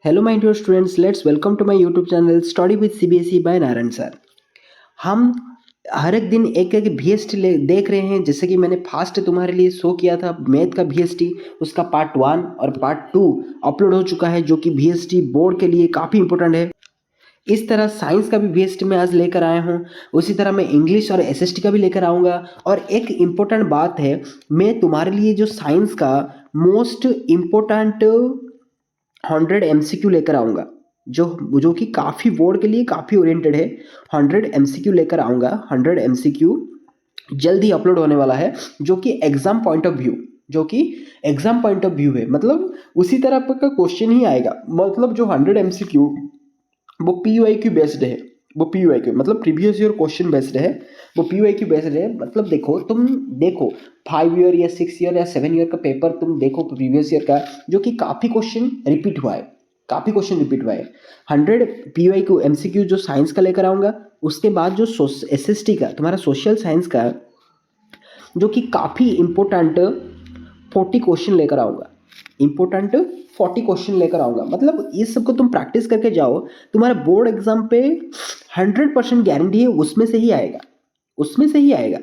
Hello my dear students, let's welcome to my YouTube channel Study with CBSE by Narayan sir. हम हर एक दिन एक एक VST देख रहे हैं। जैसे कि मैंने फास्ट तुम्हारे लिए शो किया था मैथ का VST, उसका पार्ट 1 और पार्ट 2 अपलोड हो चुका है, जो कि VST बोर्ड के लिए काफ़ी इंपॉर्टेंट है। इस तरह साइंस का भी VST मैं आज लेकर आया हूँ। उसी तरह मैं इंग्लिश और SST का भी लेकर आऊँगा। और एक इम्पोर्टेंट बात है, मैं तुम्हारे लिए जो साइंस का मोस्ट इम्पोर्टेंट 100 MCQ लेकर आऊँगा, जो जो कि काफ़ी बोर्ड के लिए काफ़ी ओरिएंटेड है। 100 MCQ लेकर आऊँगा। 100 MCQ जल्द ही अपलोड होने वाला है, जो कि एग्जाम पॉइंट ऑफ व्यू है। मतलब उसी तरह का क्वेश्चन ही आएगा। मतलब जो 100 MCQ वो PYQ बेस्ड है। वो PYQ मतलब प्रीवियस ईयर क्वेश्चन बेस्ड है। वो PYQ बेस्ड है। मतलब तुम देखो 5 ईयर या 6 ईयर या 7 ईयर का पेपर तुम देखो प्रीवियस ईयर का, जो कि काफ़ी क्वेश्चन रिपीट हुआ है। 100 PYQ MCQ जो साइंस का लेकर आऊँगा। उसके बाद जो SST का तुम्हारा सोशल साइंस का, जो कि काफ़ी इम्पोर्टेंट 40 क्वेश्चन लेकर आऊँगा। इम्पोर्टेंट 40 क्वेश्चन लेकर आऊँगा। मतलब इस सबको तुम प्रैक्टिस करके जाओ, तुम्हारा बोर्ड एग्जाम पे 100% गारंटी है उसमें से ही आएगा। उसमें से ही आएगा।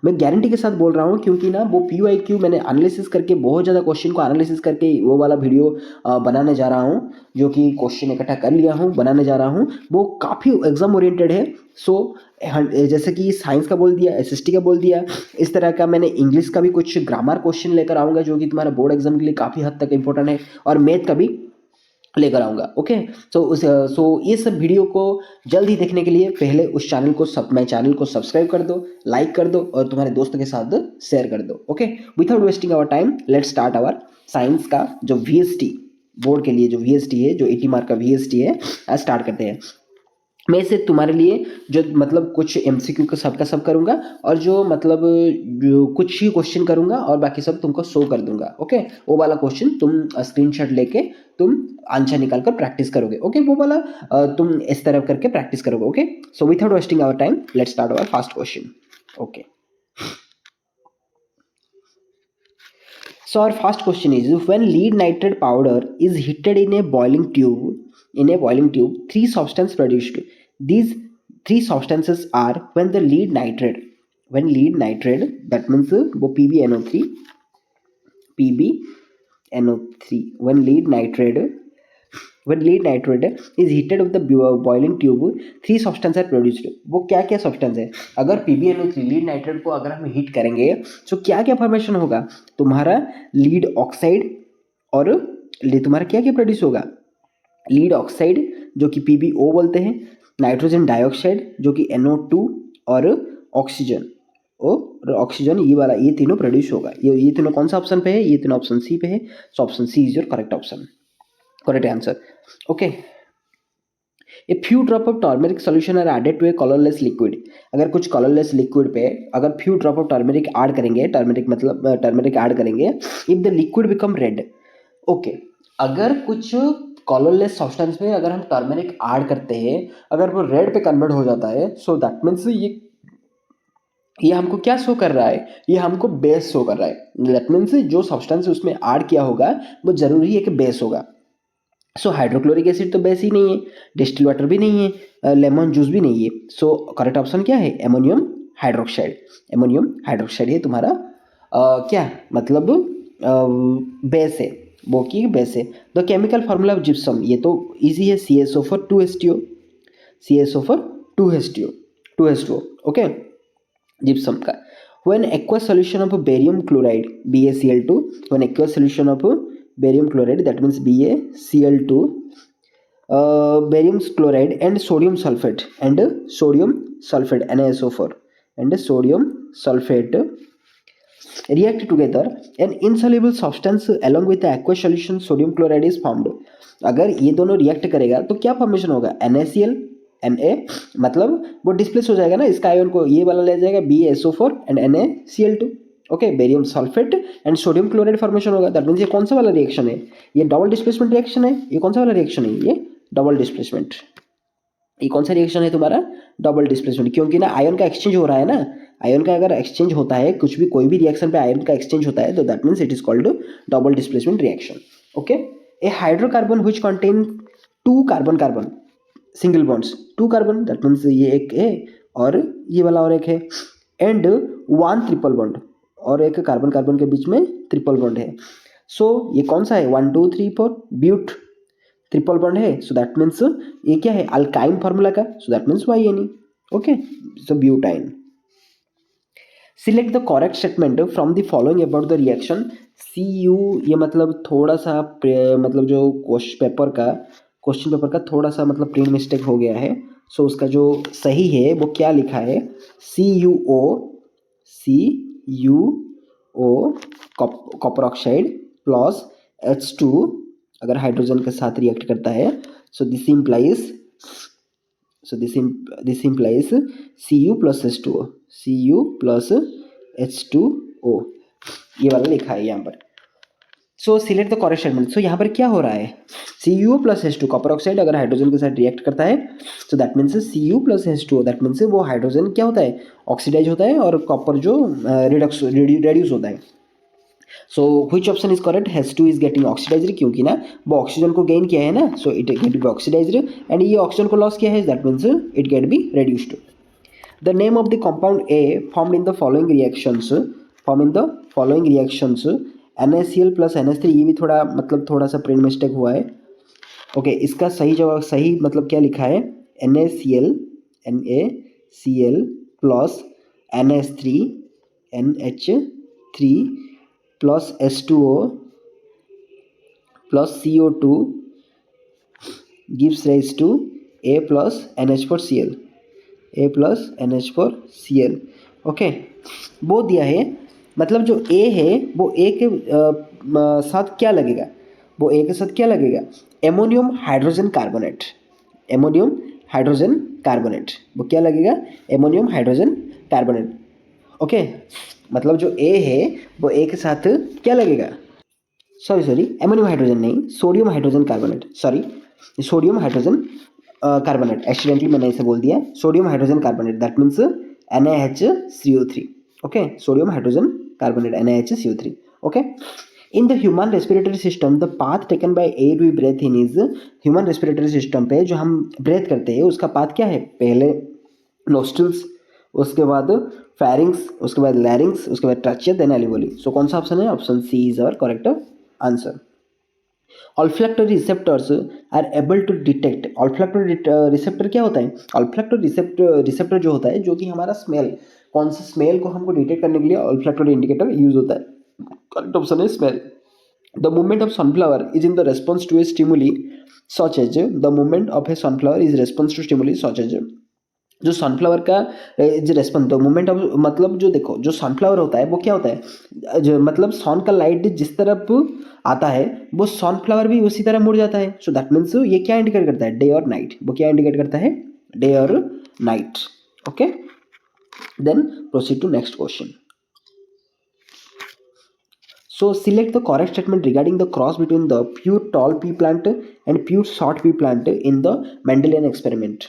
मैं गारंटी के साथ बोल रहा हूँ, क्योंकि ना वो PYQ मैंने एनालिसिस करके बहुत ज़्यादा क्वेश्चन को एनालिसिस करके वो वाला वीडियो बनाने जा रहा हूँ, जो कि क्वेश्चन इकट्ठा कर लिया हूँ, बनाने जा रहा हूँ। वो काफ़ी एग्जाम ओरिएंटेड है। सो जैसे कि साइंस का बोल दिया, SST का बोल दिया, इस तरह का मैंने इंग्लिश का भी कुछ ग्रामर क्वेश्चन लेकर आऊँगा, जो कि तुम्हारा बोर्ड एग्जाम के लिए काफ़ी हद तक इंपॉर्टेंट है। और मैथ का भी लेकर आऊँगा। ओके, सो ये सब वीडियो को जल्द ही देखने के लिए पहले उस चैनल को मैं चैनल को सब्सक्राइब कर दो, लाइक कर दो और तुम्हारे दोस्तों के साथ शेयर कर दो। Okay, without wasting our time let's start our science का जो VST बोर्ड के लिए जो VST है, जो 80 मार्क का VST है, आज स्टार्ट करते हैं। मैं से तुम्हारे लिए जो मतलब कुछ MCQ का सबका सब करूंगा, और जो मतलब जो कुछ ही क्वेश्चन करूंगा और बाकी सब तुमको शो कर दूंगा। ओके, वो वाला क्वेश्चन तुम स्क्रीनशॉट लेके तुम आंसर निकाल कर प्रैक्टिस करोगे। ओके, वो वाला तुम इस तरह करके प्रैक्टिस करोगे। Okay, so without wasting our time let's start our first question. Okay, so our first question is, when lead nitrate powder is heated in a boiling tube, three substances produced. These three substances are when lead nitrate, that means वो PbNO3, when lead nitrate is heated with the boiling tube, three substances are produced. वो क्या क्या substance है? अगर PbNO3 lead nitrate को अगर हम heat करेंगे तो क्या क्या फॉर्मेशन होगा? तुम्हारा लीड ऑक्साइड, और तुम्हारा क्या क्या प्रोड्यूस होगा? लीड ऑक्साइड, जो कि PbO बोलते हैं, नाइट्रोजन डाइऑक्साइड, जो कि NO2, और ऑक्सीजन और ऑक्सीजन, ये तीनों प्रोड्यूस होगा। ये तीनों कौन सा ऑप्शन पे है? ये तीनों ऑप्शन सी पे है। So option C is your correct option, correct answer. Okay, a few drop of turmeric solution are added to a colourless liquid. अगर कुछ कलरलेस लिक्विड पे अगर few drop of turmeric add करेंगे, turmeric add करेंगे, if the liquid become red. Okay, अगर कुछ colourless substance में अगर हम टर्मेरिक ऐड करते हैं, अगर वो रेड पे कन्वर्ट हो जाता है, सो दैट मीन्स ये हमको क्या शो कर रहा है? ये हमको बेस शो कर रहा है। दैट मीन्स जो सब्सटेंस उसमें ऐड किया होगा वो जरूरी है कि बेस होगा। सो हाइड्रोक्लोरिक एसिड तो बेस ही नहीं है, डिस्टिल वाटर भी नहीं है, लेमन जूस भी नहीं है। सो करेक्ट ऑप्शन क्या है? Ammonium hydroxide. एमोनियम हाइड्रोक्साइड है तुम्हारा क्या मतलब बेस है, वो की बेस है। The chemical formula of gypsum, ये तो इजी है, CaSO4 2H2O। ओके, जिप्सम का। when aqueous solution of barium chloride BaCl2, when aqueous solution of barium chloride, that means BaCl2, barium chloride and sodium sulfate NaSO4 and sodium sulfate react together, an insoluble substance along with the aqueous solution sodium chloride is formed. अगर ये दोनों react करेगा तो क्या formation होगा? NaCl Na, मतलब वो displace हो जाएगा ना, इसका आयन को ये वाला ले जाएगा BaSO4 and NaCl2। Okay, barium sulphate and sodium chloride formation होगा। दैट मीन्स ये कौन सा वाला रिएक्शन है? ये डबल डिस्प्लेसमेंट रिएक्शन है। ये कौन सा वाला रिएक्शन है? ये डबल डिस्प्लेसमेंट। ये कौन सा रिएक्शन है तुम्हारा? डबल डिस्प्लेसमेंट, क्योंकि ना आयन का एक्सचेंज हो रहा है ना। आयन का अगर एक्सचेंज होता है, कुछ भी कोई भी रिएक्शन पे आयन का एक्सचेंज होता है, तो that means it is called double displacement reaction. Okay, a hydrocarbon which contain two carbon carbon single bonds, two carbon that means ये एक है और ये वाला और एक है, एंड वन ट्रिपल बॉन्ड और एक कार्बन कार्बन के बीच में ट्रिपल बॉन्ड है। सो ये कौन सा है 1 2 3 4 ब्यूट ट्रिपल बॉन्ड है, सो दैट मीन्स ये क्या है अल्काइन फार्मूला का, सो that means YNE। Okay, so butyne. Select the correct statement from the following about the reaction. CU ये मतलब थोड़ा सा मतलब जो क्वेश्चन पेपर का थोड़ा सा मतलब प्रिंट मिस्टेक हो गया है। सो उसका जो सही है वो क्या लिखा है, CuO copper oxide plus H2 अगर हाइड्रोजन के साथ रिएक्ट करता है, so this implies Cu plus H2O, Cu plus H2O ये वाला लिखा है यहाँ पर। So select the correct statement. So यहाँ पर क्या हो रहा है, CuO plus H2 copper oxide अगर हाइड्रोजन के साथ रिएक्ट करता है, so that means Cu plus H2O that means वो हाइड्रोजन क्या होता है ऑक्सीडाइज होता है और कॉपर जो रेड्यूस होता है। So which option is correct, H2 is getting oxidised क्योंकि ना वो ऑक्सीजन को गेन किया है ना, so it get be oxidised and ये ऑक्सीजन को लॉस किया है that means it get be reduced. The name of the compound A formed in the following reactions NaCl plus NH3, ये भी थोड़ा मतलब थोड़ा सा प्रिंट मिस्टेक हुआ है। ओके, इसका सही जवाब सही मतलब क्या लिखा है NaCl plus NH3 plus H2O plus CO2 gives rise to A plus NH4Cl, A plus NH4Cl। Okay, वो दिया है मतलब जो A है वो A के साथ क्या लगेगा, वो A के साथ क्या लगेगा एमोनियम हाइड्रोजन कार्बोनेट, वो क्या लगेगा एमोनियम हाइड्रोजन कार्बोनेट। ओके, मतलब जो A है वो A के साथ क्या लगेगा, सॉरी एमोनियम हाइड्रोजन नहीं, सोडियम हाइड्रोजन कार्बोनेट एक्सीडेंटली मैंने इसे बोल दिया sodium hydrogen carbonate that means NaHCO3। Okay, sodium hydrogen carbonate NaHCO3। Okay, in the human respiratory system the path taken by air we breathe in is, human respiratory system पे जो हम breath करते हैं उसका पाथ क्या है, पहले nostrils, उसके बाद फेरिंग्स, उसके बाद लैरिंग्स, उसके बाद ट्रैचिया देन एल्वियोली। सो कौन सा ऑप्शन है, option C is our correct answer. Olfactory receptors are able to detect, olfactory receptor क्या होता है, ऑल्फैक्टरी रिसेप्टर जो होता है जो कि हमारा स्मेल, कौन सा स्मेल को हमको डिटेक्ट करने के लिए ऑल्फैक्टरी इंडिकेटर यूज होता है, करेक्ट ऑप्शन है smell. The movement of sunflower is in the response to a stimuli such as, the movement of a sunflower is response to stimuli such as, जो sunflower का जो response the movement of मतलब जो देखो जो sunflower होता है वो क्या होता है, जो मतलब सन का लाइट जिस तरफ आता है वो सनफ्लावर भी उसी तरह मुड़ जाता है। सो दैट मीन्स ये क्या इंडिकेट करता है, डे और नाइट, वो क्या इंडिकेट करता है डे और night. Okay, then proceed to next question. So select the correct statement regarding the cross between the pure tall pea plant and pure short pea plant in the Mendelian experiment.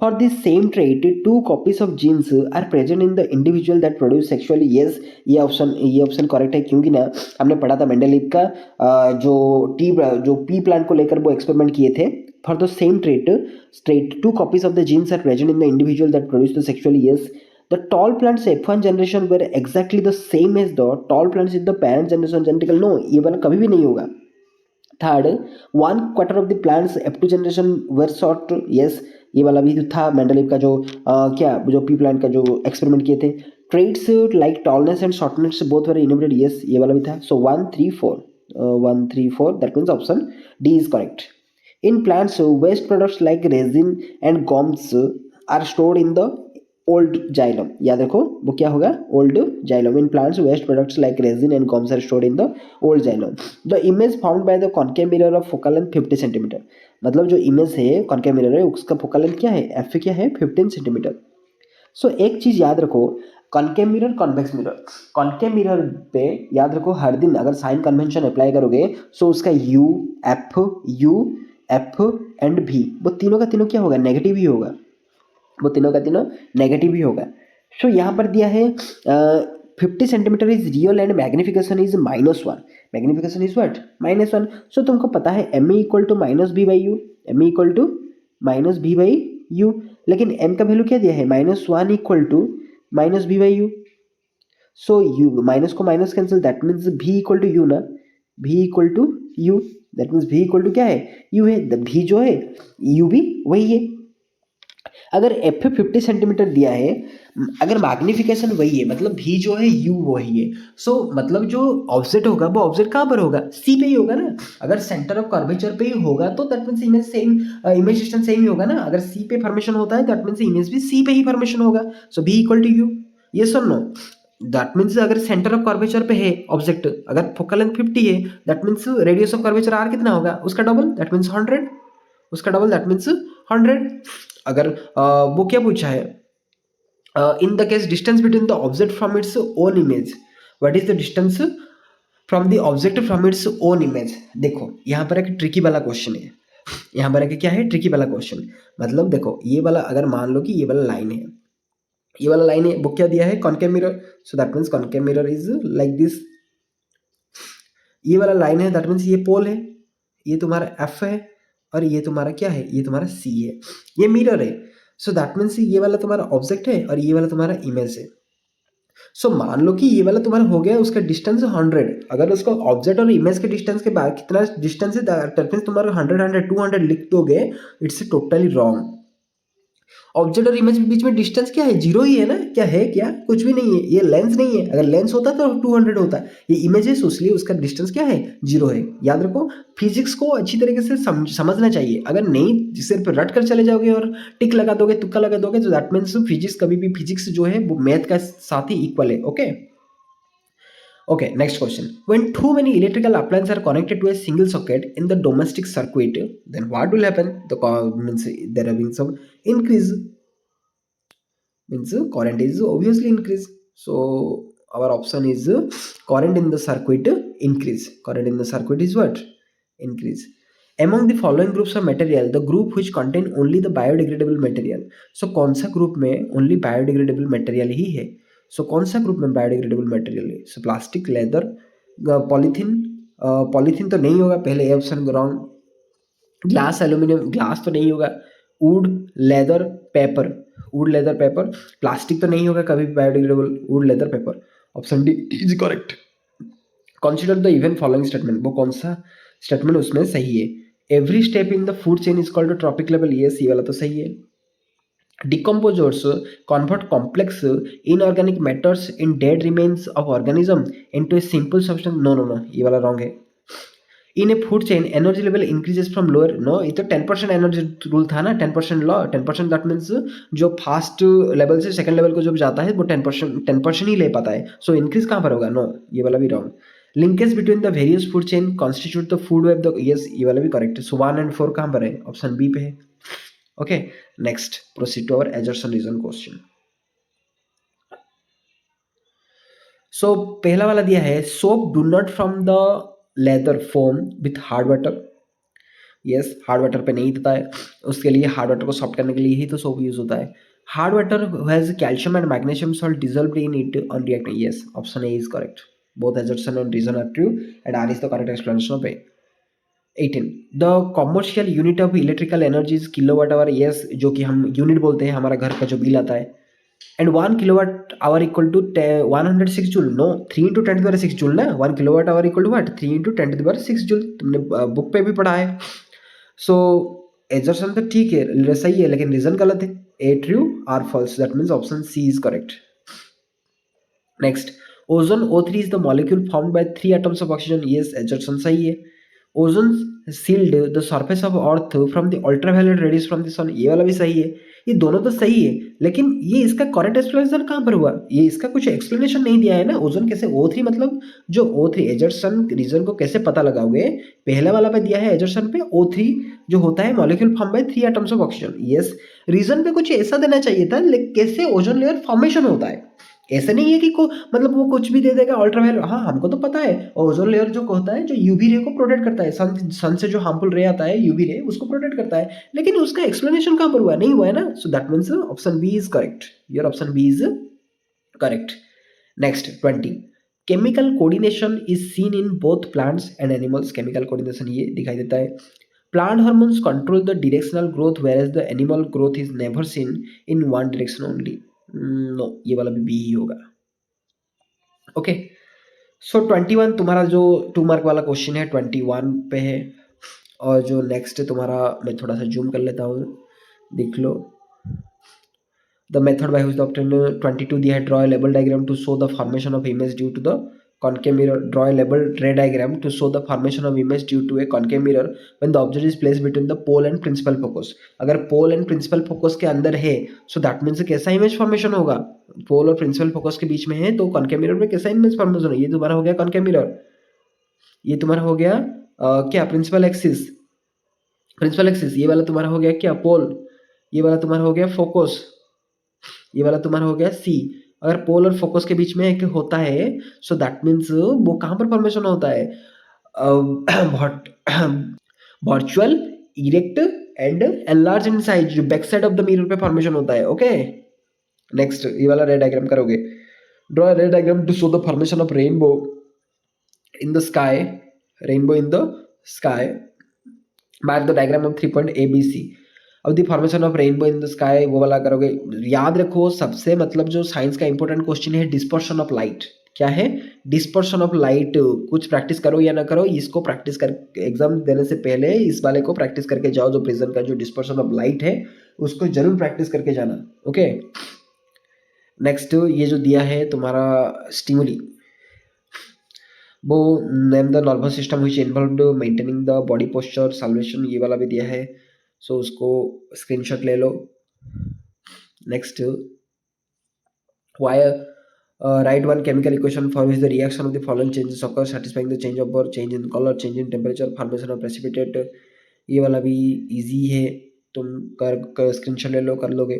For the same trait, two copies of genes are present in the individual that produce sexually. Yes, ये option correct है क्योंकि ना हमने पढ़ा था Mendeleev का जो P plant को लेकर वो एक्सपेरिमेंट किए थे। For the same trait, two copies of the genes are present in the individual that produce the sexually. Yes, the tall plants F1 generation were exactly the same as the tall plants in the parent generation genetical. No, ये वाला कभी भी नहीं होगा। Third, 1/4 of the plants F2 generation were short. Yes, ये वाला भी था मेंडेलीव का जो पी प्लांट का जो एक्सपेरिमेंट किए थे। Traits like tallness and shortness both were inhibited. Yes, ये वाला भी था। So 1 3 4 that means option D is correct. In plants waste products like resin and gums are stored in the old xylem. याद रखो वो क्या होगा, old xylem. In plants waste products like resin and gums are stored in the old xylem. The image found by the concave mirror of focal length 50 centimetre. मतलब जो image है concave mirror है उसका फोकल लेंथ क्या है, F क्या है 15 centimetre. सो एक चीज याद रखो, concave mirror convex mirror, concave mirror पे याद रखो हर दिन अगर साइन कन्वेंशन अप्लाई करोगे सो उसका यू एफ एंड भी वो तीनों का तीनों क्या होगा, नेगेटिव ही होगा। वो तीनों का तीनों नेगेटिव ही होगा। सो यहाँ पर दिया है 50 centimetre is real and magnification is -1। Magnification is what -1। So तुमको पता है m equal to minus B by U, m equal to minus B by U, लेकिन m का वैल्यू क्या दिया है -1 equal to minus B by U. So U minus को minus cancel, that means v equal to U ना, v equal to U, that means v equal to क्या है u है, v जो है u भी वही है। अगर एफ 50 सेंटीमीटर दिया है, अगर मैग्निफिकेशन वही है मतलब भी जो है यू वही है, सो मतलब जो ऑब्जेक्ट होगा वो ऑब्जेक्ट कहाँ पर होगा, सी पे ही होगा ना। अगर सेंटर ऑफ कर्वेचर पे ही होगा तो that means image same, image distance same ही होगा ना। अगर सी पे फॉर्मेशन होता है दैट मीन्स इमेज भी सी पे ही फॉर्मेशन होगा। सो बी इक्वल टू यू, ये सुन लो। दैट मीन्स अगर सेंटर ऑफ कर्वेचर पे है ऑब्जेक्ट, अगर फोकल लेंथ 50 है, that means radius of curvature R कितना होगा, उसका डबल, दैट मीन्स 100, उसका डबल दैट मीन्स 100। अगर वो क्या पूछा है, in the case distance between the object from its own image, what is the distance from the object from its own image. देखो यहाँ पर एक ट्रिकी वाला क्वेश्चन है, यहाँ पर एक क्या है ट्रिकी वाला क्वेश्चन। मतलब देखो ये वाला अगर मान लो कि ये वाला लाइन है, ये वाला लाइन है, वो क्या दिया है concave mirror, so that means concave mirror is like this. ये वाला लाइन है दैट मीन्स ये पोल है, ये तुम्हारा एफ है, और ये तुम्हारा क्या है, ये तुम्हारा सी है, ये मिरर है। सो दैट मीन्स ये वाला तुम्हारा ऑब्जेक्ट है और ये वाला तुम्हारा इमेज है। सो मान लो कि ये वाला तुम्हारा हो गया, उसका डिस्टेंस 100, अगर उसको ऑब्जेक्ट और इमेज के डिस्टेंस के बाद कितना डिस्टेंस है दैट मीन्स तुम्हारा 100 100 200 लिख दोगे, इट्स टोटली रॉन्ग। ऑब्जेक्ट और इमेज के बीच में डिस्टेंस क्या है, जीरो ही है ना, क्या है, क्या कुछ भी नहीं है, ये लेंस नहीं है। अगर लेंस होता तो 200 होता, ये इमेज है इसलिए उसका डिस्टेंस क्या है, जीरो है। याद रखो, फिजिक्स को अच्छी तरीके से समझना चाहिए। अगर नहीं सिर्फ रट कर चले जाओगे और टिक लगा दोगे, तुक्का लगा दोगे, तो दैट मीन्स फिजिक्स कभी भी, फिजिक्स जो है वो मैथ का साथ ही इक्वल है। Okay Okay, next question. When too many electrical appliances are connected to a single socket in the domestic circuit, then what will happen? The means there having some increase, means current is obviously increase. So our option is current in the circuit increase. Current in the circuit is what? Increase. Among the following groups of material, the group which contain only the biodegradable material. So कौन सा group में only biodegradable material ही है? सो कौन सा group में biodegradable material है? सो plastic, leather, polythene, polythene तो नहीं होगा, पहले option wrong. Glass, aluminium, glass तो नहीं होगा। Would, leather, paper, would, leather, paper. Plastic तो नहीं होगा कभी भी biodegradable, would, leather, paper. Option D is correct. Consider the even following statement, वो कौन सा स्टेटमेंट उसमें सही है? Every step in the food chain is called trophic level, yes ये वाला तो सही है। Decomposers convert complex inorganic matters in dead remains of organism into a simple substance. No, ये वाला wrong है। In a food chain, energy level increases from lower. No, ये तो 10% एनर्जी रूल था ना, 10% लॉ, 10%, दैट मीन्स जो fast level से second level को जब जाता है वो 10% ही ले पाता है। सो इंक्रीज कहाँ पर होगा? नो, ये वाला भी wrong. Linkage between the various food chain constitute the food web, the yes ये वाला भी करेक्ट है। सो 1 and 4 कहाँ पर है? ऑप्शन बी पे है। Okay, next proceed to our assertion reason question. So पहला वाला दिया है, soap do not from the leather foam with hard water. Yes, hard water पे नहीं देता है, उसके लिए hard water को सॉफ्ट करने के लिए ही तो soap यूज होता है। Hard water has calcium and magnesium salt dissolved in it on reacting. Yes, option A is correct. Both assertion and reason are true and R is the correct explanation of A. 18. The commercial unit of electrical energy is kilowatt hour. Yes, जो कि हम unit बोलते हैं हमारा घर का जो bill आता है। And 1 kilowatt hour equal to 106 joule. No, 3 into 10 to the power 6 joule ना। 1 kilowatt hour equal to what? 3 into 10 to the power 6 joule. तुमने बुक पे भी पढ़ा है। सो एजर्सन तो ठीक है, सही है, लेकिन रीजन गलत है। A true, R false, that means option C is correct. Next, ozone O3 is the molecule formed by 3 atoms of oxygen. Yes, assertion सही है। Ozone shields the surface of earth from the ultraviolet radius from the sun, ये वाला भी सही है। ये दोनों तो सही है, लेकिन ये इसका करेक्ट एक्सप्लेनेशन कहाँ पर हुआ? ये इसका कुछ एक्सप्लेनेशन नहीं दिया है ना। ओजोन कैसे O3 मतलब जो O3 एजर्सन रीजन को कैसे पता लगाओगे? पहला वाला पे दिया है एजर्सन पे O3 जो होता है molecule form by 3 atoms of oxygen. Yes, reason पे कुछ ऐसा देना चाहिए था, लेकिन कैसे ओजोन लेयर फॉर्मेशन होता है। ऐसा नहीं है कि मतलब वो कुछ भी दे देगा अल्ट्रावायलेट। हाँ, हमको तो पता है ओजोन लेयर जो होता है जो यूवी रे को प्रोटेक्ट करता है, सन से जो हार्मफुल रे आता है यूवी रे उसको प्रोटेक्ट करता है, लेकिन उसका एक्सप्लेनेशन कहाँ पर हुआ? नहीं हुआ है ना। So that means option B is correct. Your option B is correct. Next 20. Chemical coordination is seen in both plants and animals. Chemical coordination ये दिखाई देता है। Plant hormones control the directional growth where the animal growth is never seen in one direction only. No, ये वाला भी B ही होगा। Okay, सो 21 तुम्हारा जो 2 मार्क वाला क्वेश्चन है 21 पे है। और जो नेक्स्ट तुम्हारा, मैं थोड़ा सा जूम कर लेता हूँ, देख लो। The method by which the obtained 22 दिया है, draw a label diagram to show the formation of image due to the concave mirror. Draw a label ray diagram to show the formation of image due to a concave mirror when the object is placed between the pole and principal focus. अगर pole and principal focus के अंदर है, so that means कैसा image formation होगा? pole और principal focus के बीच में है, तो concave mirror में कैसा image formation होगा? ये तुम्हारा हो गया concave mirror। ये तुम्हारा हो गया क्या? principal axis। principal axis ये वाला तुम्हारा हो गया क्या? pole। ये वाला तुम्हारा हो गया focus। ये वाला तुम्हारा हो गया सी। अगर पोल और फोकस के बीच में एक होता है, सो दैट मीन्स वो कहाँ पर फॉर्मेशन होता है? Virtual, erect and enlarge in size, जो back side of the mirror पे फॉर्मेशन होता है। ओके, नेक्स्ट ये वाला रे डायग्राम करोगे। Draw ray diagram to show the formation of rainbow in the sky. Rainbow in the sky. Mark the diagram of 3 point A B C. अब the formation of rainbow in the sky, वो वाला करोगे। याद रखो, सबसे मतलब जो science का इंपॉर्टेंट क्वेश्चन है डिस्पर्शन ऑफ लाइट। क्या है? Dispersion of light. कुछ प्रैक्टिस करो या ना करो, इसको प्रैक्टिस कर, एग्जाम देने से पहले इस वाले को प्रैक्टिस करके जाओ। जो प्रिज्म का जो डिस्पर्शन ऑफ लाइट है उसको जरूर प्रैक्टिस करके जाना। ओके, नेक्स्ट ये जो दिया है तुम्हारा स्टिमुली, वो name the nervous system which involved maintaining the body posture solvation, ये वाला भी दिया है। सो उसको स्क्रीनशॉट ले लो। Next, write one chemical equation for which the reaction of the following changes occur satisfying the change of birth, change in colour, change in temperature, formation of precipitate. ये वाला भी इजी है, तुम कर screenshot ले लो, कर लोगे।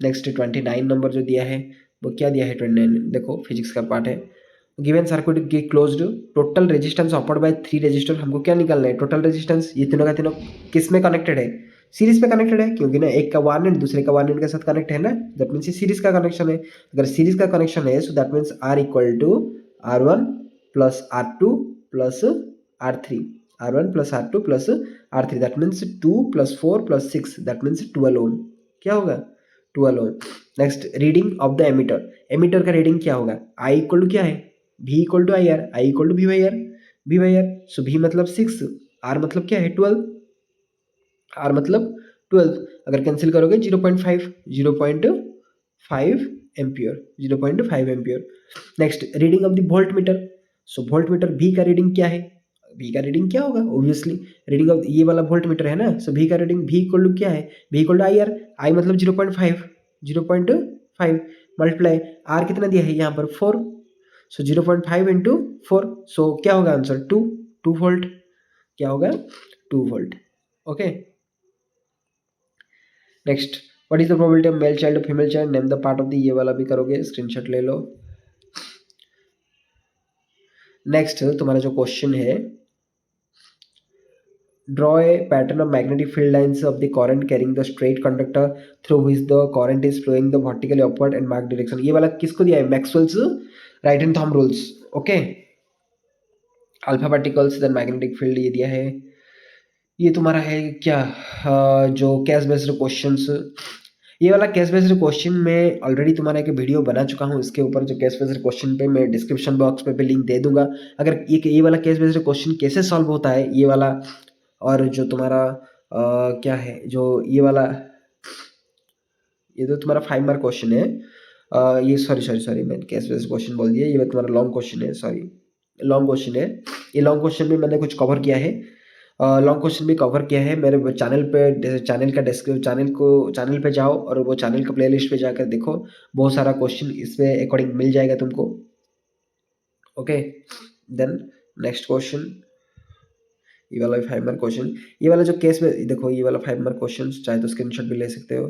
नेक्स्ट 29 नंबर जो दिया है वो क्या दिया है? 29 देखो, फिजिक्स का पार्ट है। गिवन सर्किट की closed, total resistance offered by 3 resistor. हमको क्या निकालना है? Total resistance. ये तीनों का तीनों किस में कनेक्टेड है? सीरीज पे कनेक्टेड है, क्योंकि ना एक का वन एंड दूसरे का वन एंड के साथ कनेक्ट है ना, दैट मीन्स ये सीरीज का कनेक्शन है। अगर सीरीज का कनेक्शन है, so that means R equal to R1 plus R2 plus R3, R1 plus R2 plus R3, that means 2 plus 4 plus 6, that means 12 ohm. क्या होगा? 12 ohm. Next, reading of the ammeter. Ammeter का reading क्या होगा? I equal to क्या है? V equal to I R, I equal to V by R. So V मतलब 6, R मतलब क्या है? 12, R मतलब 12। अगर कैंसिल करोगे 0.5 ampere, 0.5 ampere. Next, reading of the volt meter. So volt meter V का रीडिंग क्या है? V का रीडिंग क्या होगा? ऑब्वियसली रीडिंग ऑफ ये वाला वोल्ट मीटर है ना, सो V का रीडिंग V इक्वल टू क्या है? V equal to I R, I मतलब 0.5 मल्टीप्लाई R कितना दिया है यहाँ पर? 4। सो 0.5 इंटू 4, सो क्या होगा आंसर? 2 वोल्ट। क्या होगा? 2 volt. Okay, next, what is the probability of male child और female child? Name the part of the, ये वाला भी करोगे, स्क्रीनशॉट ले लो। नेक्स्ट तुम्हारा जो क्वेश्चन है, draw a pattern of magnetic field lines of the current carrying the straight conductor through which the current is flowing the vertically upward and mark direction. ये वाला किसको दिया है? Maxwell's right hand thumb rules. Okay, alpha particles then magnetic field, ये दिया है। ये तुम्हारा है क्या? जो कैश बेस्ड क्वेश्चंस। ये वाला कैश बेस्ड क्वेश्चन में ऑलरेडी तुम्हारा एक वीडियो बना चुका हूँ। इसके ऊपर जो कैश बेस्ड क्वेश्चन पे मैं डिस्क्रिप्शन बॉक्स पे भी लिंक दे दूंगा। अगर ये वाला कैश बेस्ड क्वेश्चन कैसे सॉल्व होता है ये वाला, और जो तुम्हारा क्या है, जो ये वाला, ये तो तुम्हारा 5 मार्क क्वेश्चन है। ये सॉरी मैंने कैश बेस्ड क्वेश्चन बोल दिया। ये तुम्हारा लॉन्ग क्वेश्चन है, सॉरी लॉन्ग क्वेश्चन है। ये लॉन्ग क्वेश्चन में मैंने कुछ कवर किया है, लॉन्ग क्वेश्चन भी कवर किया है मेरे चैनल पे। चैनल पे जाओ और वो चैनल का प्लेलिस्ट पे जाकर देखो, बहुत सारा क्वेश्चन इसमें अकॉर्डिंग मिल जाएगा तुमको। ओके, देन नेक्स्ट क्वेश्चन, ये वाला 5 मार्क क्वेश्चन। ये वाला जो केस में देखो, ये वाला 5 मार्क क्वेश्चन, चाहे तो स्क्रीनशॉट भी ले सकते हो।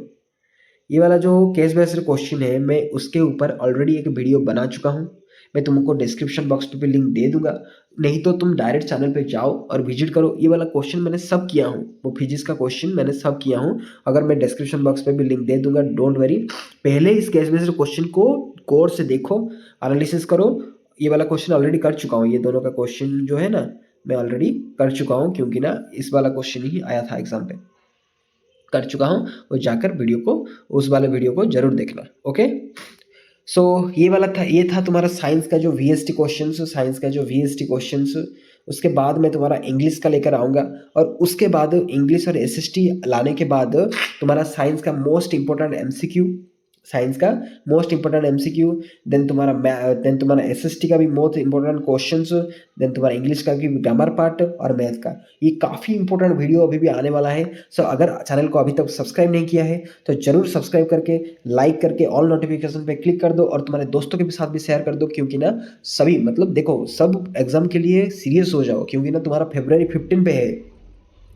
ये वाला जो केस बेस्ड क्वेश्चन है, मैं उसके ऊपर ऑलरेडी एक वीडियो बना चुका हूँ। मैं तुमको डिस्क्रिप्शन बॉक्स पे भी लिंक दे दूंगा, नहीं तो तुम डायरेक्ट चैनल पे जाओ और विजिट करो। ये वाला क्वेश्चन मैंने सब किया हूँ, वो फिजिक्स का क्वेश्चन मैंने सब किया हूँ। अगर मैं डिस्क्रिप्शन बॉक्स पे भी लिंक दे दूंगा, डोंट वरी। पहले इस केस बेस्ड क्वेश्चन को गौर से देखो, एनालिसिस करो, ये वाला क्वेश्चन ऑलरेडी कर चुका हूँ, ये दोनों का क्वेश्चन जो है ना मैं ऑलरेडी कर चुका हूँ, क्योंकि ना इस वाला क्वेश्चन ही आया था एग्जाम पे, कर चुका हूँ। और जाकर वीडियो को, उस वाले वीडियो को जरूर देखना। ओके, सो ये वाला था, ये था तुम्हारा साइंस का जो वीएसटी क्वेश्चंस, साइंस का जो वीएसटी क्वेश्चंस। उसके बाद मैं तुम्हारा इंग्लिश का लेकर आऊँगा, और उसके बाद इंग्लिश और एसएसटी लाने के बाद तुम्हारा साइंस का मोस्ट इंपॉर्टेंट एमसीक्यू, साइंस का मोस्ट इंपॉर्टेंट एमसीक्यू, देन तुम्हारा एसएसटी का भी मोस्ट इंपॉर्टेंट क्वेश्चंस, देन तुम्हारा इंग्लिश का भी ग्रामर पार्ट और मैथ का। ये काफ़ी इंपॉर्टेंट वीडियो अभी भी आने वाला है। सो अगर चैनल को अभी तक सब्सक्राइब नहीं किया है तो जरूर सब्सक्राइब करके, लाइक करके, ऑल नोटिफिकेशन पे क्लिक कर दो, और तुम्हारे दोस्तों के भी साथ भी शेयर कर दो, क्योंकि ना सभी मतलब देखो सब एग्जाम के लिए सीरियस हो जाओ, क्योंकि ना तुम्हारा February 15 पे है,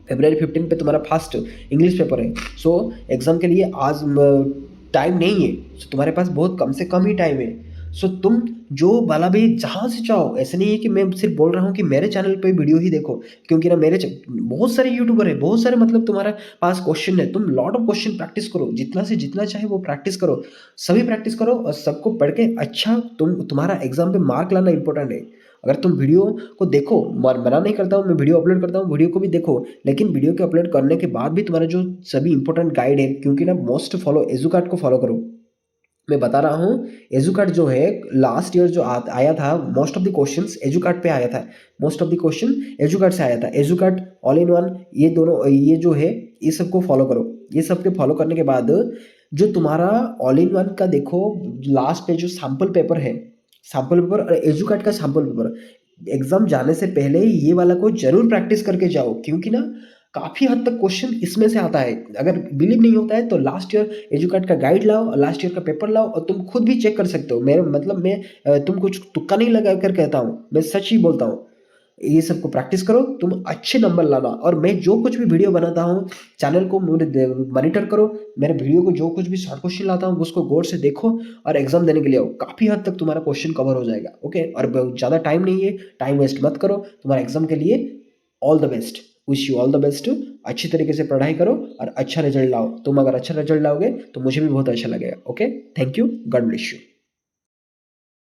February 15 पे तुम्हारा फर्स्ट इंग्लिश पेपर है। सो एग्ज़ाम के लिए आज टाइम नहीं है, सो तुम्हारे पास बहुत कम से कम ही टाइम है। सो तुम जो वाला भी जहाँ से चाहो, ऐसे नहीं है कि मैं सिर्फ बोल रहा हूँ कि मेरे चैनल पे वीडियो ही देखो, क्योंकि ना बहुत सारे यूट्यूबर है, बहुत सारे मतलब तुम्हारे पास क्वेश्चन है, तुम लॉट ऑफ क्वेश्चन प्रैक्टिस करो, जितना से जितना चाहे वो प्रैक्टिस करो, सभी प्रैक्टिस करो, और सबको पढ़ के अच्छा तुम्हारा एग्जाम पे मार्क लाना इंपॉर्टेंट है। अगर तुम वीडियो को देखो, मना नहीं करता हूँ, मैं वीडियो अपलोड करता हूँ, वीडियो को भी देखो, लेकिन वीडियो के अपलोड करने के बाद भी तुम्हारा जो सभी इंपॉर्टेंट गाइड है, क्योंकि ना मोस्ट फॉलो एजुकार्ट को फॉलो करो। मैं बता रहा हूँ, एजुकार्ट जो है लास्ट ईयर जो आया था, मोस्ट ऑफ द क्वेश्चंस एजुकार्ट पे आया था, मोस्ट ऑफ द क्वेश्चन एजुकार्ट से आया था। एजुकार्ट, ऑल इन वन, ये दोनों, ये जो है ये सबको फॉलो करो। ये सबके फॉलो करने के बाद जो तुम्हारा ऑल इन वन का देखो, लास्ट पे जो सैम्पल पेपर है, सैम्पल पेपर और एजुकार्ट का सैम्पल पेपर, एग्जाम जाने से पहले ये वाला को जरूर प्रैक्टिस करके जाओ, क्योंकि ना काफ़ी हद तक क्वेश्चन इसमें से आता है। अगर बिलीव नहीं होता है तो लास्ट ईयर एजुकेट का गाइड लाओ, लास्ट ईयर का पेपर लाओ, और तुम खुद भी चेक कर सकते हो। मेरे मतलब मैं तुम कुछ तुक्का नहीं लगा कर कहता हूँ, मैं सच ही बोलता हूँ। ये सबको प्रैक्टिस करो, तुम अच्छे नंबर लाना। और मैं जो कुछ भी वीडियो बनाता हूँ, चैनल को मॉनिटर करो, मेरे वीडियो को जो कुछ भी शॉर्ट क्वेश्चन लाता हूँ उसको गौर से देखो, और एग्जाम देने के लिए आओ, काफ़ी हद तक तुम्हारा क्वेश्चन कवर हो जाएगा। ओके, और ज़्यादा टाइम नहीं है, टाइम वेस्ट मत करो, तुम्हारा एग्जाम के लिए all the best, wish you all the best. अच्छी तरीके से पढ़ाई करो और अच्छा रिजल्ट लाओ। तुम अगर अच्छा रिजल्ट लाओगे तो मुझे भी बहुत अच्छा लगेगा। Okay, thank you, God bless you.